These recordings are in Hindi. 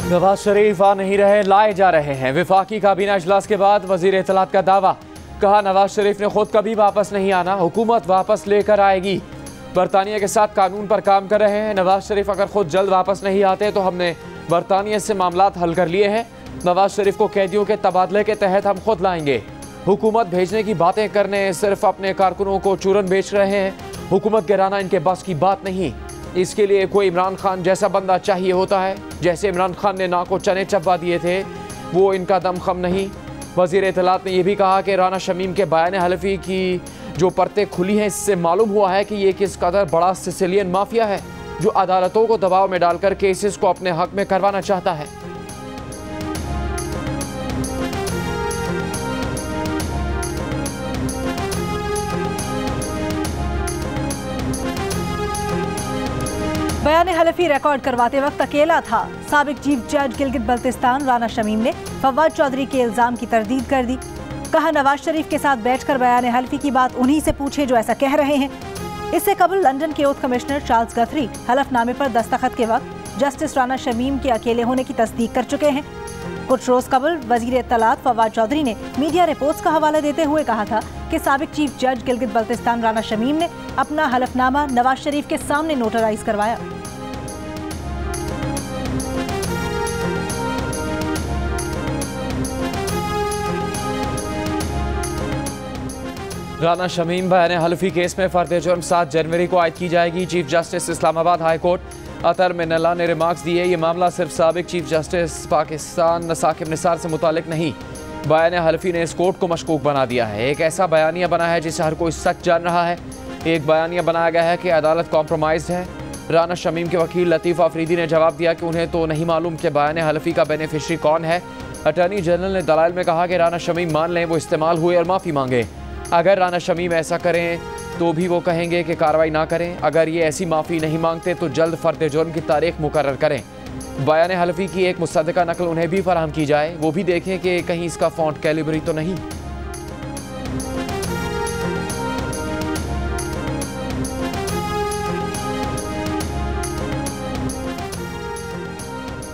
नवाज शरीफ आ नहीं रहे, लाए जा रहे हैं। विफाकी काबीना इजलास के बाद वजीर इत्तलात का दावा, कहा नवाज शरीफ ने खुद कभी वापस नहीं आना, हुकूमत वापस लेकर आएगी। बरतानिया के साथ कानून पर काम कर रहे हैं। नवाज शरीफ अगर खुद जल्द वापस नहीं आते तो हमने बरतानिया से मामलात हल कर लिए हैं। नवाज शरीफ को कैदियों के तबादले के तहत हम खुद लाएंगे। हुकूमत भेजने की बातें करने सिर्फ अपने कारकुनों को चूरन बेच रहे हैं। हुकूमत गिराना इनके बस की बात नहीं। इसके लिए कोई इमरान खान जैसा बंदा चाहिए होता है। जैसे इमरान खान ने ना को चने चबा दिए थे, वो इनका दम खम नहीं। वज़ीर इत्तलात ने यह भी कहा कि राना शमीम के बयान हलफी की जो परतें खुली हैं, इससे मालूम हुआ है कि ये किस कदर बड़ा सिसिलियन माफिया है जो अदालतों को दबाव में डालकर केसेस को अपने हक में करवाना चाहता है। बयान हलफी रिकॉर्ड करवाते वक्त अकेला था। साबिक चीफ जज गिलगित बल्तिस्तान राना शमीम ने फवाद चौधरी के इल्जाम की तरदीद कर दी। कहा नवाज शरीफ के साथ बैठकर बयान हलफी की बात उन्हीं से पूछे जो ऐसा कह रहे हैं। इससे कबल लंदन के ओथ कमिश्नर चार्ल्स गथरी हलफनामे पर दस्तखत के वक्त जस्टिस राना शमीम के अकेले होने की तस्दीक कर चुके हैं। कुछ रोज कबल वजीर इत्तलात फवाद चौधरी ने मीडिया रिपोर्ट्स का हवाला देते हुए कहा था कि साबिक चीफ जज गिलगित बल्तिस्तान राना शमीम ने अपना हलफनामा नवाज शरीफ के सामने नोटराइज करवाया। राना शमीम बयान हलफी केस में फर्द जुर्म 7 जनवरी को आयद की जाएगी। Chief justice Islamabad high court Athar Minallah ने रिमार्क्स दिए, ये मामला सिर्फ साबिक चीफ जस्टिस पाकिस्तान साकिब निसार से मुतालिक नहीं। बयान हलफी ने इस कोर्ट को मशकूक बना दिया है। एक ऐसा बयानिया बना है जिसे हर कोई सच जान रहा है। एक बयानिया बनाया गया है कि अदालत कॉम्प्रोमाइज्ड है। राना शमीम के वकील लतीफ़ अफरीदी ने जवाब दिया कि उन्हें तो नहीं मालूम कि बयान हलफी का बेनिफिशरी कौन है। अटॉर्नी जनरल ने दलाइल में कहा कि राना शमीम मान लें वो इस्तेमाल हुए और माफ़ी मांगे। अगर राना शमीम ऐसा करें तो भी वो कहेंगे कि कार्रवाई ना करें। अगर ये ऐसी माफ़ी नहीं मांगते तो जल्द फर्द जुर्म की तारीख मुकर्रर करें। बयान हलफी की एक मुसद्दका नकल उन्हें भी फराहम की जाए, वो भी देखें कि कहीं इसका फॉन्ट कैलिबरी तो नहीं।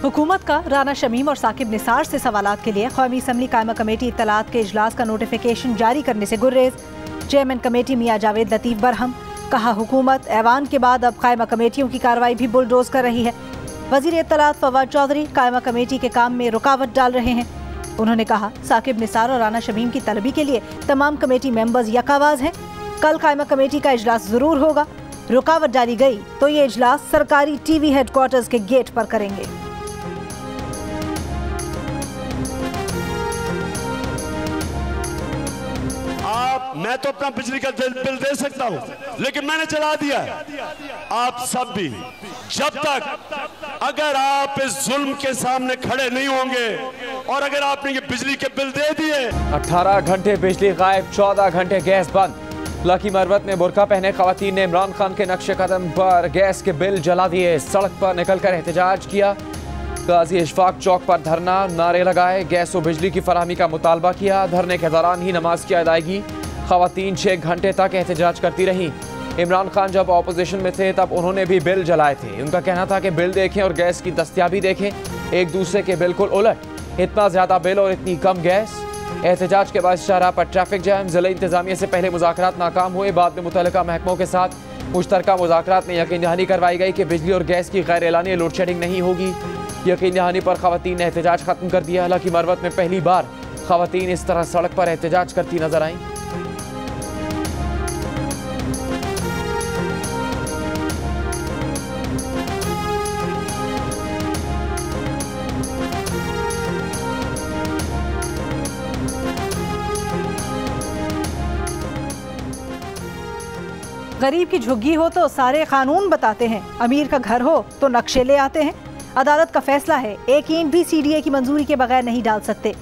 हुकूमत का राना शमीम और साकिब निसार से सवालात के लिए कौमी असम्बली कायमा कमेटी इत्तलात के इजलास का नोटिफिकेशन जारी करने से गुर्रेज। चेयरमैन कमेटी मियां जावेद लतीफ़ बरहम, कहा हुकूमत ऐवान के बाद अब कायमा कमेटियों की कार्रवाई भी बुलडोज कर रही है। वज़ीर इत्तलात फवाद चौधरी कायमा कमेटी के काम में रुकावट डाल रहे हैं। उन्होंने कहा साकिब निसार और राना शमीम की तलबी के लिए तमाम कमेटी मेंबर्स यकावाज हैं। कल कायमा कमेटी का इजलास जरूर होगा। रुकावट डाली गई तो ये इजलास सरकारी TV हेडक्वार्टर्स के गेट पर करेंगे। मैं तो अपना बिजली का बिल दे सकता हूं, लेकिन मैंने चला दिया। आप सब भी जब तक अगर आप इस जुल्म के सामने खड़े नहीं होंगे और अगर आपने ये बिजली के बिल दे दिए। 18 घंटे बिजली गायब, 14 घंटे गैस बंद। लकी मरवत में बुर्का पहने खवातीन ने इमरान खान के नक्शे कदम पर गैस के बिल जला दिए। सड़क पर निकलकर एहतजाज किया। गाजी इशफाक चौक पर धरना, नारे लगाए, गैस और बिजली की फराहमी का मुतालबा किया। धरने के दौरान ही नमाज की अदायगी। खवातीन 6 घंटे तक एहतजाज करती रहीं। इमरान खान जब ऑपोजिशन में थे तब उन्होंने भी बिल जलाए थे। उनका कहना था कि बिल देखें और गैस की दस्तयाबी देखें, एक दूसरे के बिल्कुल उलट। इतना ज़्यादा बिल और इतनी कम गैस। एहतजाज के बाद शाहराह पर ट्रैफिक जैम। ज़िला इंतज़ामिया से पहले मुज़ाकरात नाकाम हुए। बाद में मुतल्लिका महकमों के साथ मुश्तरका मुज़ाकरात में यकीन दहानी करवाई गई कि बिजली और गैस की गैर एलानी लोड शेडिंग नहीं होगी। यकीन दहानी पर खवातीन ने एहतजाज खत्म कर दिया। हालांकि मरवत में पहली बार खवातीन इस तरह सड़क पर एहतजाज करती नजर आईं। गरीब की झुग्गी हो तो सारे कानून बताते हैं, अमीर का घर हो तो नक्शे ले आते हैं। अदालत का फैसला है, एक ईंट भी CDA की मंजूरी के बगैर नहीं डाल सकते।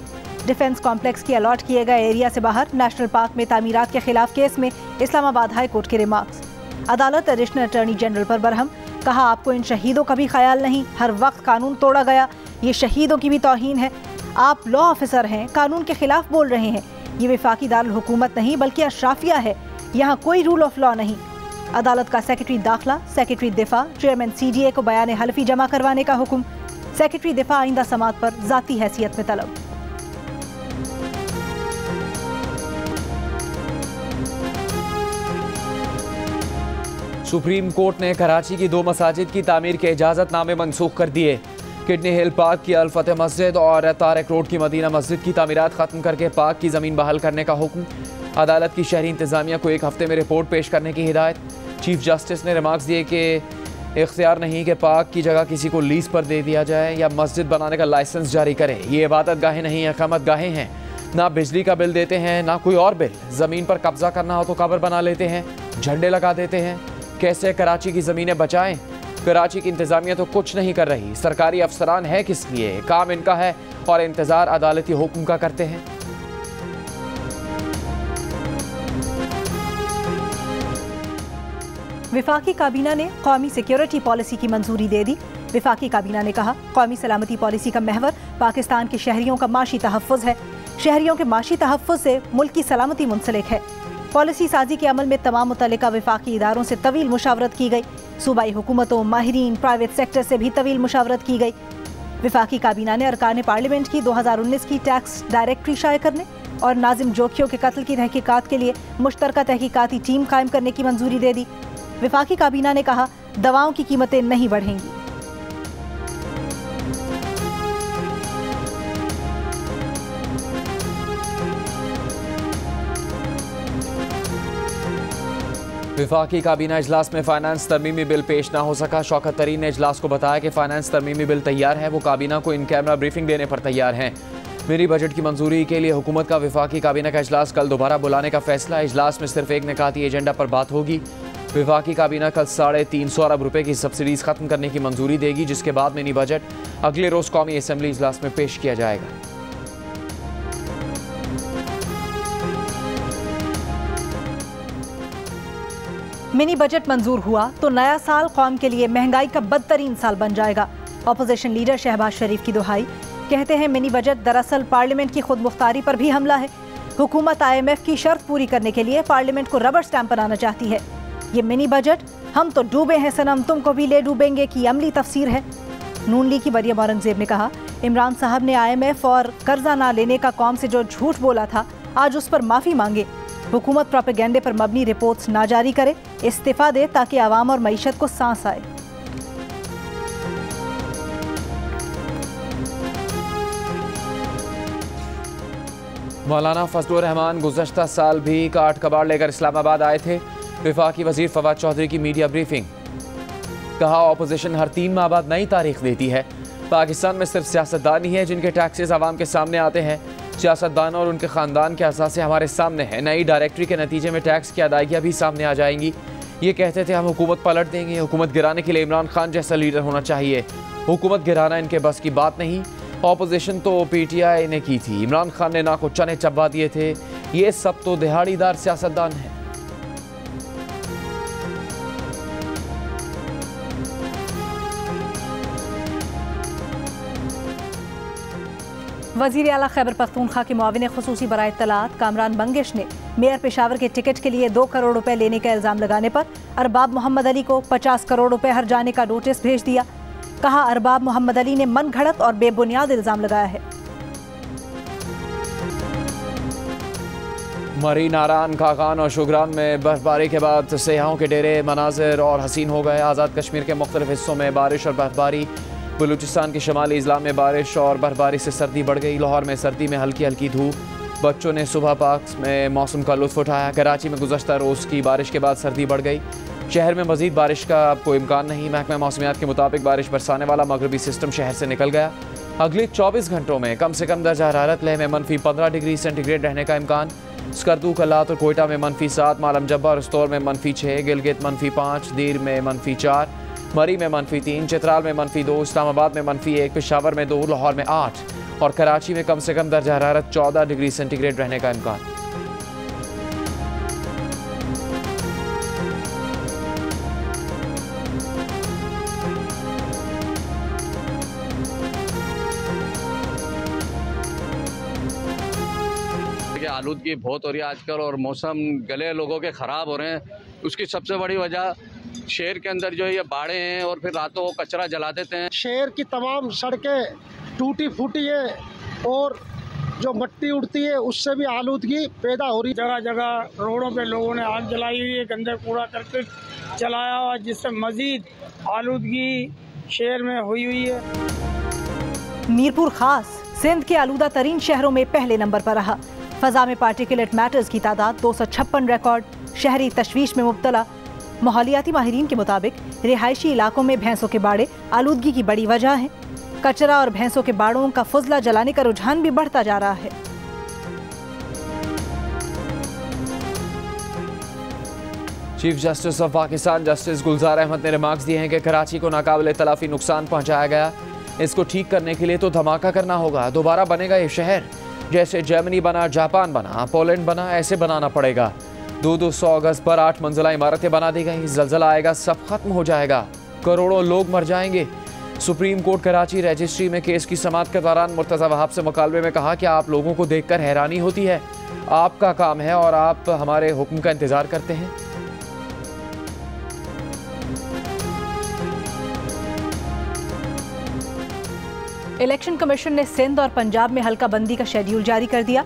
डिफेंस कॉम्प्लेक्स की अलॉट किए गए एरिया से बाहर नेशनल पार्क में तामीरात के खिलाफ केस में इस्लामाबाद हाई कोर्ट के रिमार्क्स। अदालत एडिशनल अटॉर्नी जनरल पर बरहम, कहा आपको इन शहीदों का भी ख्याल नहीं, हर वक्त कानून तोड़ा गया, ये शहीदों की भी तौहीन है। आप लॉ ऑफिसर हैं, कानून के खिलाफ बोल रहे हैं। ये वफाकी दारुल हुकूमत नहीं बल्कि अशराफिया है, यहाँ कोई रूल ऑफ लॉ नहीं। अदालत का सेक्रेटरी दाखिला, सेक्रेटरी दिफा, चेयरमैन CDA को बयान हलफी जमा करवाने का हुक्म। सेक्रेटरी दिफा आइंदा समात पर जाती हैसियत में तलब। सुप्रीम कोर्ट ने कराची की 2 मसाजिद की तामीर के इजाज़तनामे मनसूख कर दिए। किडनी हिल पार्क की अल फतेह मस्जिद और तारक रोड की मदीना मस्जिद की तामीरात खत्म करके पार्क की ज़मीन बहाल करने का हुक्म। अदालत की शहरी इंतज़ामिया को 1 हफ्ते में रिपोर्ट पेश करने की हिदायत। चीफ जस्टिस ने रिमार्क्स दिए कि इख्तियार नहीं कि पार्क की जगह किसी को लीज पर दे दिया जाए या मस्जिद बनाने का लाइसेंस जारी करे। ये इबादत गाहें नहीं, इकामत गाहें हैं। ना बिजली का बिल देते हैं ना कोई और बिल। ज़मीन पर कब्जा करना हो तो कब्र बना लेते हैं, झंडे लगा देते हैं। कैसे कराची की ज़मीनें बचाएं? कराची की इंतज़ामिया तो कुछ नहीं कर रही। सरकारी अफसरान है किस लिए? काम इनका है और इंतज़ार अदालती हुक्म का करते हैं। विफाकी काबीना ने कौमी सिक्योरिटी पॉलिसी की मंजूरी दे दी। विफाकी काबीना ने कहा, कौमी सलामती पॉलिसी का महवर पाकिस्तान के शहरियों का माशी तहफ़्फ़ुज़ है। शहरियों के माशी तहफ़्फ़ुज़ से मुल्क की सलामती मुंसलिक है। पॉलिसी साजी के अमल में तमाम मुतल्लिका विफाकी इदारों से तवील मुशावरत की गई। सूबाई हुकूमतों, माहिरीन, प्राइवेट सेक्टर से भी तवील मुशावरत की गई। विफाकी काबीना ने अरकान पार्लियामेंट की 2019 की टैक्स डायरेक्टरी शाये करने और नाजिम जोखियों के कत्ल की तहकीकात के लिए मुश्तरका तहकीकाती टीम कायम करने की मंजूरी दे दी। विफाकी काबीना ने कहा, दवाओं की कीमतें नहीं बढ़ेंगी। विफाकी काबीना इजलास में फाइनेंस तरमीमी बिल पेश ना हो सका। शौकत तरीन ने इजलास को बताया कि फाइनेंस तरमीमी बिल तैयार है, वो काबीना को इन कैमरा ब्रीफिंग देने पर तैयार हैं। मिनी बजट की मंजूरी के लिए हुकूमत का विफाकी काबीना का इजलास कल दोबारा बुलाने का फैसला। इजलास में सिर्फ एक निकाती एजेंडा पर बात होगी। विफाकी काबीना कल 350 अरब रुपए की सब्सिडीज खत्म करने की मंजूरी देगी, जिसके बाद मिनी बजट अगले रोज कौमी असम्बली इजलास में पेश किया जाएगा। मिनी बजट मंजूर हुआ तो नया साल कौम के लिए महंगाई का बदतरीन साल बन जाएगा। अपोजिशन लीडर शहबाज शरीफ की दुहाई। कहते हैं, मिनी बजट दरअसल पार्लियामेंट की खुद मुख्तारी पर भी हमला है। हुकूमत IMF की शर्त पूरी करने के लिए पार्लियामेंट को रबर स्टैंप बनाना चाहती है। ये मिनी बजट हम तो डूबे हैं सनम तुमको भी ले डूबेंगे की अमली तफसीर है। नून लीग की मरियम औरंगजेब ने कहा, इमरान साहब ने IMF और कर्जा ना लेने का कौम से जो झूठ बोला था, आज उस पर माफ़ी मांगे। हुकूमत प्रोपेगेंडे पर मबनी रिपोर्ट्स ना जारी करे, इस्तीफा दे ताकि आवाम और मईशत को सांस आए। मौलाना फजलुर रहमान गुज़श्ता साल भी काट कबाड़ लेकर इस्लामाबाद आए थे। विफाकी वजीर फवाद चौधरी की मीडिया ब्रीफिंग। कहा, ऑपोजिशन हर 3 माह बाद नई तारीख देती है। पाकिस्तान में सिर्फ सियासतदान ही है जिनके टैक्सेस आवाम के सामने आते हैं। सियासतदान और उनके ख़ानदान के असासे हमारे सामने हैं। नई डायरेक्टरी के नतीजे में टैक्स की अदायगियाँ भी सामने आ जाएंगी। ये कहते थे हम हुकूमत पलट देंगे। हुकूमत गिराने के लिए इमरान खान जैसा लीडर होना चाहिए। हुकूमत गिराना इनके बस की बात नहीं। ऑपोजिशन तो PTI ने की थी। इमरान खान ने ना को चने चबा दिए थे। ये सब तो दिहाड़ीदार सियासतदान हैं। वज़ीर आला खैबर पख्तूनख्वा के मुआविन खुसूसी बराए इत्तलात कामरान बंगिश ने मेयर पेशावर के टिकट के लिए 2 करोड़ रुपए लेने का इल्ज़ाम लगाने पर अरबाब मोहम्मद अली को 50 करोड़ रुपए हर जाने का नोटिस भेज दिया। कहा, अरबाब मोहम्मद अली ने मन घड़त और बेबुनियाद इल्ज़ाम लगाया है। मरी, नारान, खाकान और शुगरान में बर्फबारी के बाद सयाहों के डेरे मनाजिर और हसीन हो गए। आज़ाद कश्मीर के मुख्तलिफ हिस्सों में बारिश और बर्फबारी। बलूचिस्तान के शमाली इजला में बारिश और बर्फबारी से सर्दी बढ़ गई। लाहौर में सर्दी में हल्की हल्की धूप। बच्चों ने सुबह पार्क में मौसम का लुत्फ उठाया। कराची में गुज़श्ता रोज़ की बारिश के बाद सर्दी बढ़ गई। शहर में मज़ीद बारिश का अब कोई इम्कान नहीं। महकमा मौसमियात के मुताबिक बारिश बरसाने वाला मगरबी सिस्टम शहर से निकल गया। अगले 24 घंटों में कम से कम दर्जा हरारत लेह में -15 डिग्री सेंटीग्रेड रहने का इम्कान। स्कर्दू, कलात और कोयटा में -7, मालम जब्बा और स्तौर में -6, गिलगित -5, दीर में -4, मरी में -3, चित्राल में -2, इस्लामाबाद में -1, पेशावर में 2, लाहौर में 8 और कराची में कम से कम दर्जा हरारत 14 डिग्री सेंटीग्रेड रहने का इम्कान। आलूदगी बहुत हो रही है आजकल और मौसम गले लोगों के ख़राब हो रहे हैं। उसकी सबसे बड़ी वजह शहर के अंदर जो है ये बाड़े हैं और फिर रातों को कचरा जला देते हैं। शहर की तमाम सड़कें टूटी फूटी है और जो मिट्टी उड़ती है उससे भी आलूदगी पैदा हो रही। जगह जगह रोडों पे लोगों ने आग जलाई हुई है, गंदे कूड़ा करके जलाया हुआ, जिससे मजीद आलूदगी शहर में हुई है। मीरपुर खास सिंध के आलूदा तरीन शहरों में पहले नंबर पर रहा। फजा में पार्टिकुलेट मैटर्स की तादाद 256 रिकॉर्ड। शहरी तशवीश में मुब्तला। माहौलियाती माहिरीन के मुताबिक रिहायशी इलाकों में भैंसों के बाड़े आलूदगी की बड़ी वजह है। कचरा और भैंसों के बाड़ों का फुजला जलाने का रुझान भी बढ़ता जा रहा है। Chief justice of Pakistan justice Gulzar Ahmed ने रिमार्क्स दिए हैं कि कराची को नाकाबिले तलाफी नुकसान पहुंचाया गया। इसको ठीक करने के लिए तो धमाका करना होगा। दोबारा बनेगा ये शहर, जैसे जर्मनी बना, जापान बना, पोलैंड बना, ऐसे बनाना पड़ेगा। 200 अगस्त पर 8 मंजिला इमारतें बना दी गई। जलजला आएगा, सब खत्म हो जाएगा, करोड़ों लोग मर जाएंगे। सुप्रीम कोर्ट कराची रजिस्ट्री में केस की समाअत के दौरान मुर्तज़ा वहाब से मुकालबे में कहा कि आप लोगों को देखकर हैरानी होती है, आपका काम है और आप हमारे हुक्म का इंतजार करते हैं। इलेक्शन कमीशन ने सिंध और पंजाब में हल्का बंदी का शेड्यूल जारी कर दिया।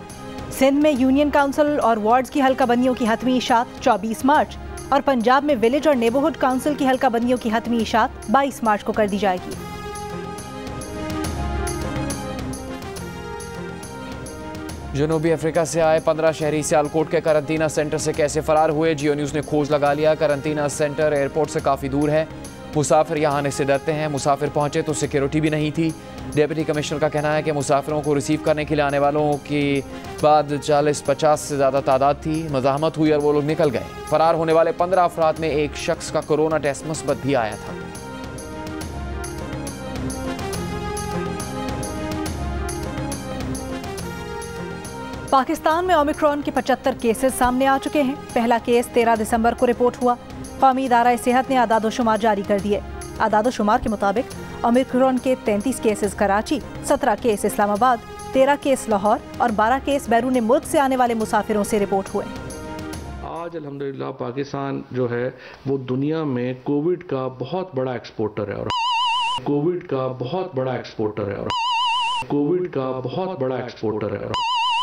सिंध में यूनियन काउंसिल और वार्ड्स की हल्का बंदियों की हतमी इशात 24 मार्च और पंजाब में विलेज और नेबरहुड काउंसिल की हल्का बंदियों की हतमी इशात 22 मार्च को कर दी जाएगी। जनूबी अफ्रीका से आए 15 शहरी सियालकोट के करंटीना सेंटर से कैसे फरार हुए, जियो न्यूज़ ने खोज लगा लिया। करंटीना सेंटर एयरपोर्ट से काफ़ी दूर है। मुसाफिर यहाँ आने से डरते हैं। मुसाफिर पहुँचे तो सिक्योरिटी भी नहीं थी। डिप्टी कमिश्नर का कहना है कि मुसाफिरों को रिसीव करने के लिए आने वालों की बाद 40-50 से ज़्यादा तादाद थी। मज़ाहमत हुई और वो लोग निकल गए। फरार होने वाले 15 अफराद में एक शख्स का कोरोना टेस्ट मुस्बत भी आया था। पाकिस्तान में ओमिक्रॉन के 75 केसेस सामने आ चुके हैं। पहला केस 13 दिसंबर को रिपोर्ट हुआ। कौमी इदारा सेहत ने आदादोशुमार जारी कर दिए। आदादोशुमार के मुताबिक ओमिक्रॉन के 33 cases Karachi, 17 case Islamabad, 13 case Lahore और 12 केस बैरून मुल्क से आने वाले मुसाफिरों से रिपोर्ट हुए। आज अल्हम्दुलिल्लाह पाकिस्तान जो है वो दुनिया में कोविड का बहुत बड़ा एक्सपोर्टर है और कोविड का बहुत बड़ा एक्सपोर्टर है और कोविड का बहुत बड़ा एक्सपोर्टर है।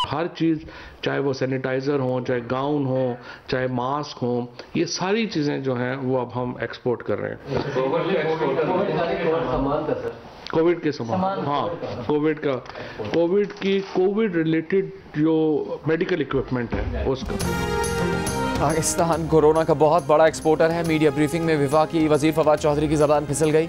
हर चीज़, चाहे वो सैनिटाइज़र हो, चाहे गाउन हो, चाहे मास्क हो, ये सारी चीज़ें जो हैं वो अब हम एक्सपोर्ट कर रहे हैं। कोविड के सामान, हाँ, कोविड रिलेटेड जो मेडिकल इक्विपमेंट है उसका। पाकिस्तान कोरोना का बहुत बड़ा एक्सपोर्टर है। मीडिया ब्रीफिंग में वफाकी वज़ीर फवाद चौधरी की ज़बान फिसल गई।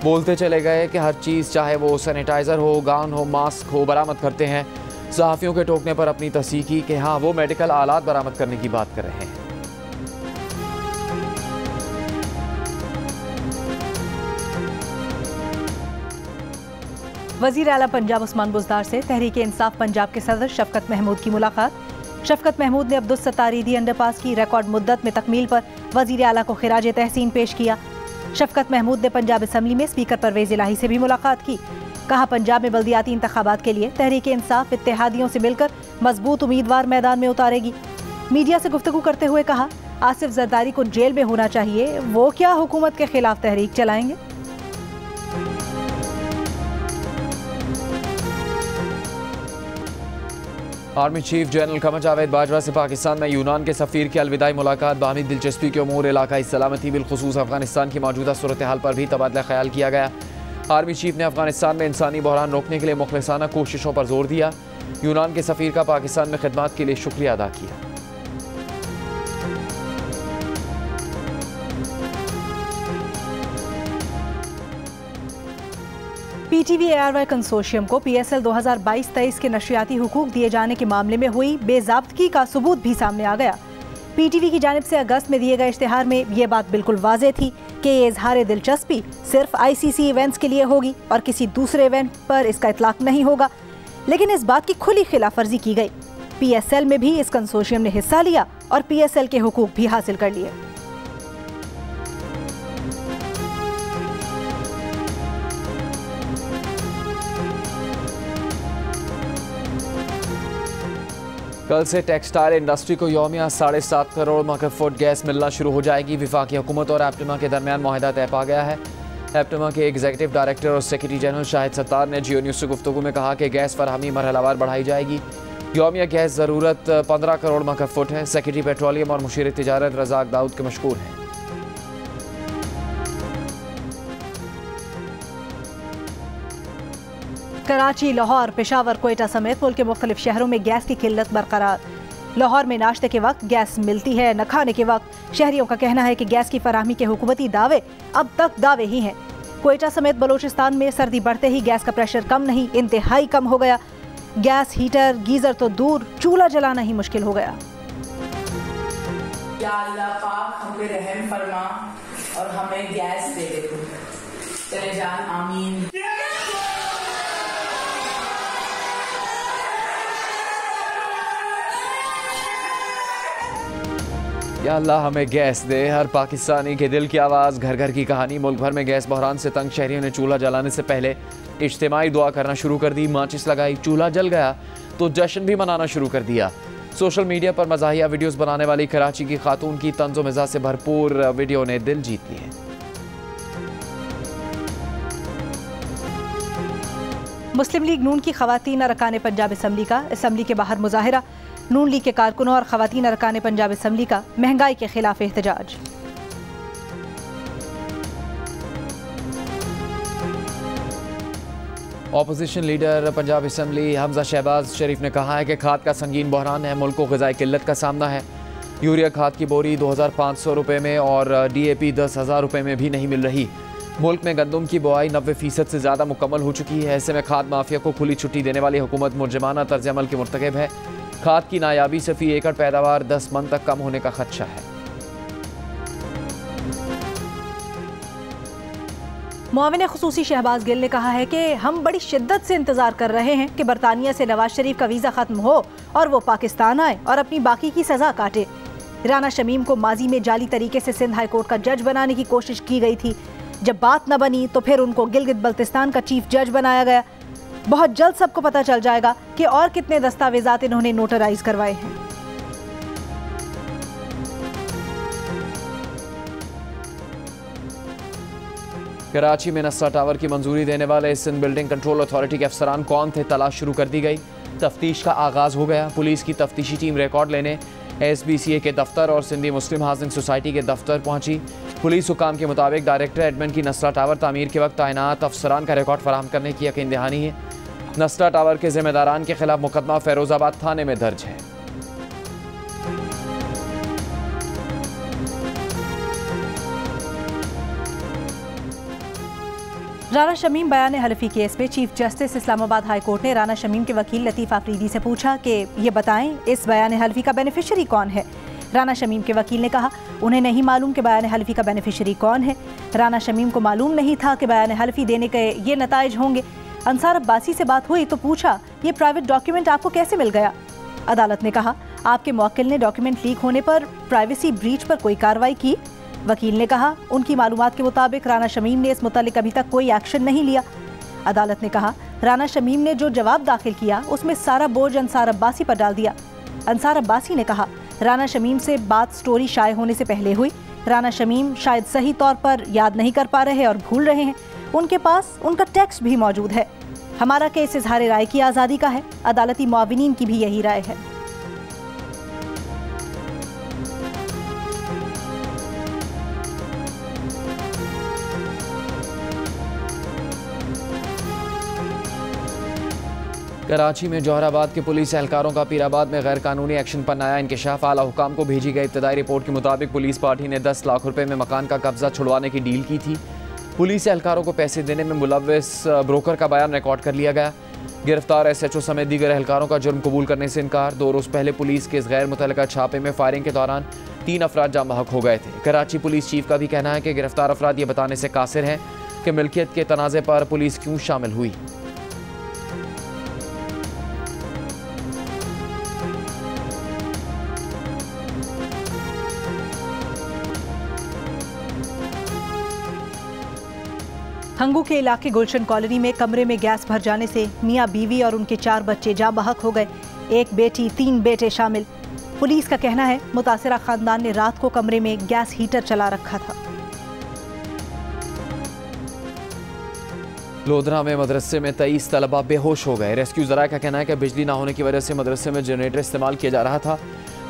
बोलते चले गए कि हर चीज़, चाहे वो सैनिटाइज़र हो, गाउन हो, मास्क हो, बरामद करते हैं। सहाफ़ियों के टोकने पर अपनी तस्दीक की कि हाँ, वो मेडिकल आलात बरामद करने की बात कर रहे हैं। वज़ीर आला पंजाब उस्मान बुज़दार से तहरीक इंसाफ पंजाब के सदर शफकत महमूद की मुलाकात। शफकत महमूद ने अब्दुस सत्तारीदी अंडरपास की रिकॉर्ड मुद्दत में तकमील पर वज़ीर आला को खिराज तहसीन पेश किया। शफकत महमूद ने पंजाब असम्बली में स्पीकर परवेज़ इलाही से भी मुलाकात की। कहा, पंजाब में बल्दियाती इंतखाबात के लिए तहरीक इंसाफ इत्तेहादियों से मिलकर मजबूत उम्मीदवार मैदान में उतारेगी। मीडिया से गुफ्तगू करते हुए कहा, आसिफ जरदारी को जेल में होना चाहिए, वो क्या हुकूमत के खिलाफ तहरीक चलाएंगे। Army chief general Qamar Javed Bajwa से पाकिस्तान में यूनान के सफ़ीर की अलविदाई मुलाकात। बाहमी दिलचस्पी के उमूर इलाकाई सलामती बिलखुसूस अफगानिस्तान की मौजूदा सूरत हाल पर भी तबादला ख्याल किया गया। आर्मी चीफ ने अफगानिस्तान में इंसानी बहरान रोकने के लिए मुखलिसाना कोशिशों पर जोर दिया। यूनान के सफ़ीर का पाकिस्तान में खिदमत के लिए शुक्रिया अदा किया। PTV-ARY कंसोर्शियम को PSL 2022-23 के नशरियाती हुकूक दिए जाने के मामले में हुई बेज़ाब्तगी का सबूत भी सामने आ गया। PTV की जानिब से अगस्त में दिए गए इश्तिहार में यह बात बिल्कुल वाज़ेह थी कि ये इजहार दिलचस्पी सिर्फ ICC इवेंट्स के लिए होगी और किसी दूसरे इवेंट पर इसका इतलाक नहीं होगा। लेकिन इस बात की खुली खिलाफवर्जी की गई। PSL में भी इस कंसोर्शियम ने हिस्सा लिया और PSL के हुकूक भी हासिल कर लिए। कल से टेक्सटाइल इंडस्ट्री को यौमिया 7.5 करोड़ मकफ फुट गैस मिलना शुरू हो जाएगी। वफाकी हुकूमत और एप्टिमा के दरमियान मुआहदा तय पा गया है। एप्टिमा के एग्जीक्यूटिव डायरेक्टर और सेक्रेटरी जनरल शाहिद सत्तार ने जियो न्यूज़ से गुफ्तगू में कहा कि गैस फरहमी मरहलावार बढ़ाई जाएगी। यौमिया गैस ज़रूरत 15 करोड़ मकफ फुट है। सेक्रेटरी पेट्रोलियम और मुशीर तिजारत रज़ाक दाऊद के मशकूर हैं। कराची, लाहौर, पेशावर, कोयटा समेत मुल्क के मुख्तलिफ शहरों में गैस की किल्लत बरकरार। लाहौर में नाश्ते के वक्त गैस मिलती है, न खाने के वक्त। शहरियों का कहना है कि गैस की फराहमी के हुकूमती दावे अब तक दावे ही हैं। कोयटा समेत बलोचिस्तान में सर्दी बढ़ते ही गैस का प्रेशर कम नहीं, इंतहाई कम हो गया। गैस, हीटर, गीजर तो दूर, चूल्हा जलाना ही मुश्किल हो गया। या अल्लाह पाक हम पे रहम फरमा और हमें गैस दे दे तू। चले जान, आमीन। या अल्लाह हमें गैस दे, हर पाकिस्तानी के दिल की आवाज़, घर घर की कहानी। मुल्क भर में गैस बहरान से तंग शहरियों ने चूल्हा जलाने से पहले इज्तिमाई दुआ करना शुरू कर दी। माचिस लगाई, चूल्हा जल गया तो जश्न भी मनाना शुरू कर दिया। सोशल मीडिया पर मज़ाहिया वीडियोस बनाने वाली कराची की खातून की तंज़ो मिज़ाज से भरपूर वीडियो ने दिल जीत लिए। मुस्लिम लीग नून की खवातीन अरकान पंजाब असम्बली का असम्बली के बाहर मुजाहिरा। नून लीग के कारकुनों और खवातीन अरकान पंजाब असम्बली का महंगाई के खिलाफ एहतजाज। Opposition leader Punjab assembly Hamza Shahbaz Sharif ने कहा है कि खाद का संगीन बहरान है, मुल्क को ग़िज़ाई किल्लत का सामना है। यूरिया खाद की बोरी 2500 रुपये में और DAP 10,000 रुपये में भी नहीं मिल रही। मुल्क में गंदम की बुआई 90% से ज़्यादा मुकम्मल हो चुकी है। ऐसे में खाद माफिया को खुली छुट्टी देने वाली हुकूमत मुर्जमाना तर्ज अमल की मुर्तकब है। खाद की नायाबी से फी एकड़ पैदावार 10 मन तक कम होने का खदशा है। मुआविन खुसूसी शहबाज गिल ने कहा है कि हम बड़ी शिद्दत से इंतजार कर रहे हैं कि बरतानिया से नवाज शरीफ का वीज़ा ख़त्म हो और वो पाकिस्तान आए और अपनी बाकी की सज़ा काटे। राना शमीम को माजी में जाली तरीके से सिंध हाई कोर्ट का जज बनाने की कोशिश की गई थी। जब बात न बनी तो फिर उनको गिलगित बल्तिस्तान का चीफ जज बनाया गया। बहुत जल्द सबको पता चल जाएगा कि और कितने दस्तावेजात इन्होंने नोटराइज करवाए हैं। कराची में नस्रा टावर की मंजूरी देने वाले सिंध बिल्डिंग कंट्रोल अथॉरिटी के अफसरान कौन थे, तलाश शुरू कर दी गई। तफ्तीश का आगाज हो गया। पुलिस की तफ्तीशी टीम रिकॉर्ड लेने SBCA के दफ्तर और सिंधी मुस्लिम हाउसिंग सोसाइटी के दफ्तर पहुंची। पुलिस हुकाम के मुताबिक डायरेक्टर एडमिन की नस्रा टावर तामीर के वक्त तैनात अफसरान का रिकॉर्ड फराहम करने की यकीन दहानी है। नस्रा टावर के जिम्मेदारान के खिलाफ मुकदमा फैरोजाबाद थाने में दर्ज है। राना शमीम बयान हलफी केस में chief justice Islamabad high court ने राना शमीम के वकील लतीफ़ आफरीदी से पूछा कि ये बताएं इस बयान हलफी का बेनिफिशरी कौन है। राना शमीम के वकील ने कहा उन्हें नहीं मालूम कि बयान हलफी का बेनिफिशरी कौन है। राना शमीम को मालूम नहीं था कि बयान हलफी देने के ये नताइज होंगे। अंसार अब्बासी से बात हुई तो पूछा ये प्राइवेट डॉक्यूमेंट आपको कैसे मिल गया। अदालत ने कहा आपके मुवक्किल ने डॉक्यूमेंट लीक होने पर प्राइवेसी ब्रीच पर कोई कार्रवाई की। वकील ने कहा उनकी मालूमात के मुताबिक राना शमीम ने इस मुतालिक अभी तक कोई एक्शन नहीं लिया। अदालत ने कहा राना शमीम ने जो जवाब दाखिल किया उसमें सारा बोझ अंसार अब्बासी पर डाल दिया। अंसार अब्बासी ने कहा राना शमीम से बात स्टोरी शाये होने से पहले हुई। राना शमीम शायद सही तौर पर याद नहीं कर पा रहे और भूल रहे हैं। उनके पास उनका टेक्स्ट भी मौजूद है। हमारा केस इजहार राय की आज़ादी का है। अदालती मुआविनीन की भी यही राय है। कराची में जौहराबाद के पुलिस एहलकारों का पीराबाद में गैर कानूनी एक्शन पर नया इंकशाफ। आला हुकाम को भेजी गई इब्तदाई रिपोर्ट के मुताबिक पुलिस पार्टी ने 10 लाख रुपए में मकान का कब्जा छुड़वाने की डील की थी। पुलिस एहलकारों को पैसे देने में मुलव्वस ब्रोकर का बयान रिकॉर्ड कर लिया गया। गिरफ्तार SHO समेत दीगर एहलकारों का जुर्म कबूल करने से इनकार। 2 रोज़ पहले पुलिस के इस गैर मुतल्लिका छापे में फायरिंग के दौरान 3 अफराद जाम बहक हो गए थे। कराची पुलिस चीफ का भी कहना है कि गिरफ्तार अफराद ये बताने से कासिर हैं कि मिल्कियत के तनाज़े पर पुलिस क्यों शामिल हुई। हंगू के इलाके गुलशन कॉलोनी में कमरे में गैस भर जाने से मियां बीवी और उनके 4 बच्चे जाँ बहक हो गए। एक बेटी 3 बेटे शामिल। पुलिस का कहना है मुतासिरा खानदान ने रात को कमरे में गैस हीटर चला रखा था। लोधरा में मदरसे में 23 तलबा बेहोश हो गए। रेस्क्यू ज़राए का कहना है कि बिजली ना होने की वजह से मदरसे में जनरेटर इस्तेमाल किया जा रहा था।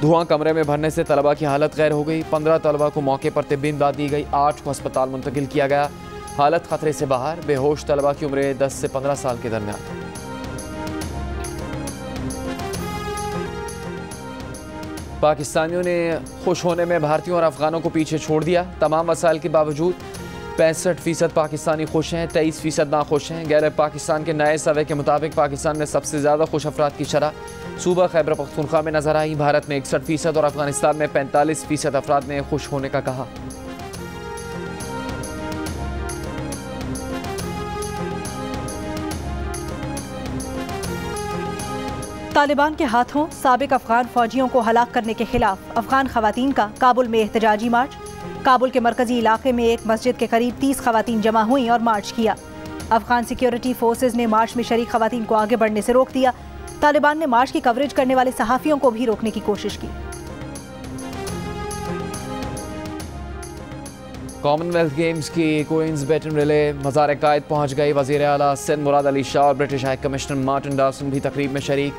धुआं कमरे में भरने से तलबा की हालत गैर हो गई। 15 तलबा को मौके पर तिब्बी इमदाद दी गई। 8 को अस्पताल मुंतकिल किया गया। हालत खतरे से बाहर। बेहोश तलबा की उम्र 10 से 15 साल के दरमियान। पाकिस्तानियों ने खुश होने में भारतीयों और अफगानों को पीछे छोड़ दिया। तमाम वसाइल के बावजूद 65% पाकिस्तानी खुश हैं, 23% नाखुश हैं। गैर पाकिस्तान के नए सर्वे के मुताबिक पाकिस्तान में सबसे ज़्यादा खुश अफराद की शरह सूबा खैबर पख्तूनख्वा में नजर आई। भारत में 61% और अफगानिस्तान में 45% अफराद ने खुश होने का कहा। तालिबान के हाथों साबिक अफगान फौजियों को हलाक करने के खिलाफ अफगान खवातीन का काबुल में एहतजाजी मार्च। काबुल के मरकजी इलाके में एक मस्जिद के करीब 30 खवातीन जमा हुई और मार्च किया। अफगान सिक्योरिटी फोर्सेज ने मार्च में शरीक खवातीन को आगे बढ़ने से रोक दिया। तालिबान ने मार्च की कवरेज करने वाले सहाफ़ियों को भी रोकने की कोशिश की। कॉमनवेल्थ गेम्स की क्वींस बैटन रिले मज़ार कायद पहुंच गई। वज़ीर आला सिंध मुराद अली शाह और British high commissioner Martin Dawson भी तकरीब में शरीक।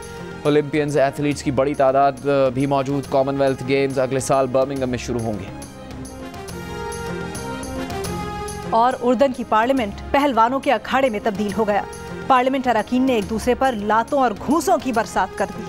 ओलंपियंस एथलीट्स की बड़ी तादाद भी मौजूद। कॉमनवेल्थ गेम्स अगले साल बर्मिंघम में शुरू होंगे। और उर्दन की पार्लियामेंट पहलवानों के अखाड़े में तब्दील हो गया। पार्लियामेंट अरकान ने एक दूसरे पर लातों और घूंसों की बरसात कर दी।